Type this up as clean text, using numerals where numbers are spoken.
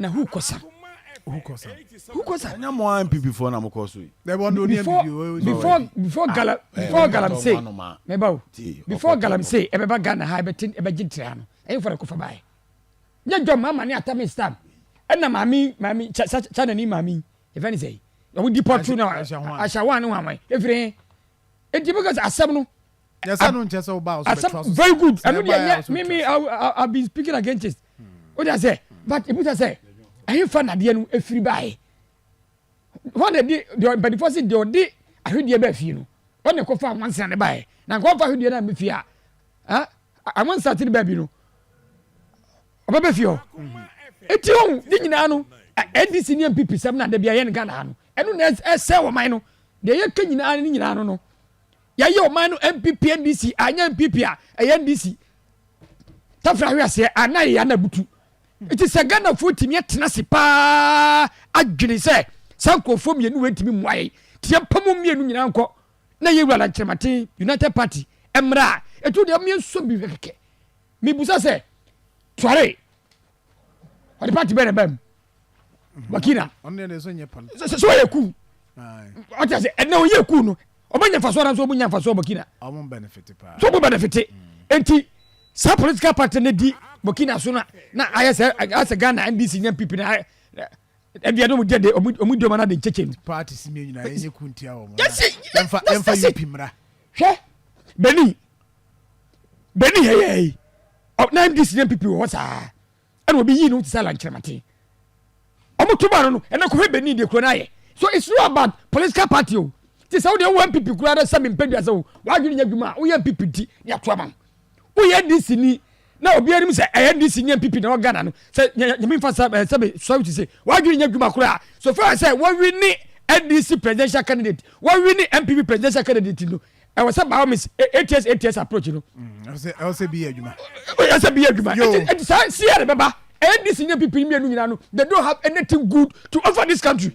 na who kosa anya mo NPP for na mo koso before galamsey meba before galamsey e beba Ghana ha be gintira no e for ko fa bae nya jom mama ne atame stam e na mami chana ni mami e fani say we deport through now ashawa no hwan every e di because asem no very good I mean me I've been speaking against it what I say but if I say I fan na de no efiri bae what they but before say they ahwedie ba fi no when they kofa amansa ne bae na kofa ahwedie na me fi a amansa ti ba bi no obaba fi o eti on di nyina no NDC ni NPP sam na da bia ye ne Ghana no eno na ese wo man no de ye ka nyina ni nyina no ya ye o man no NPP NDC anya NPP a NDC tafra hwe ase anaye ya na butu iti se Ghana fo timi etena se pa adwene se sankofo mienu wetimi muaye tie pamo mienu nyina nko na ye wura na Chemate United Party emra etu de me so bi keke mi busa se tware o de party bere bam wakina onne ne so nye pan so ye ku o ta se ena o ye ku no o banya faso ran so bunya faso wakina o mo benefit pa so mo benefit enti sa political party ne di Burkina so na ayese Ghana NDC nya NPP na ebia no mu de omu do mana de cheche no party si me nyina enye kuntia wo mo emfa UP mra hwe Beni hey o na NDC nya NPP wo sa ena obi yi no tsala Chemate omu tuba no ena ko Beni de kro na ye so it's not about political party o ti sa wo de wo NPP kro na sami mpedua sa wo wadwene nya dwuma wo ye NPP di ya to ama wo ye NDC ni na obi anim say NDC nya NPP na Ghana no say nyame fa say so to say wadwene nya dwuma kro so far say wo win NDC presidential candidate wo win NPP presidential candidate no I was about miss 8 years approach no I say be adwuma it see remember NDC nya NPP mienu nyina no they don't have anything good to offer this country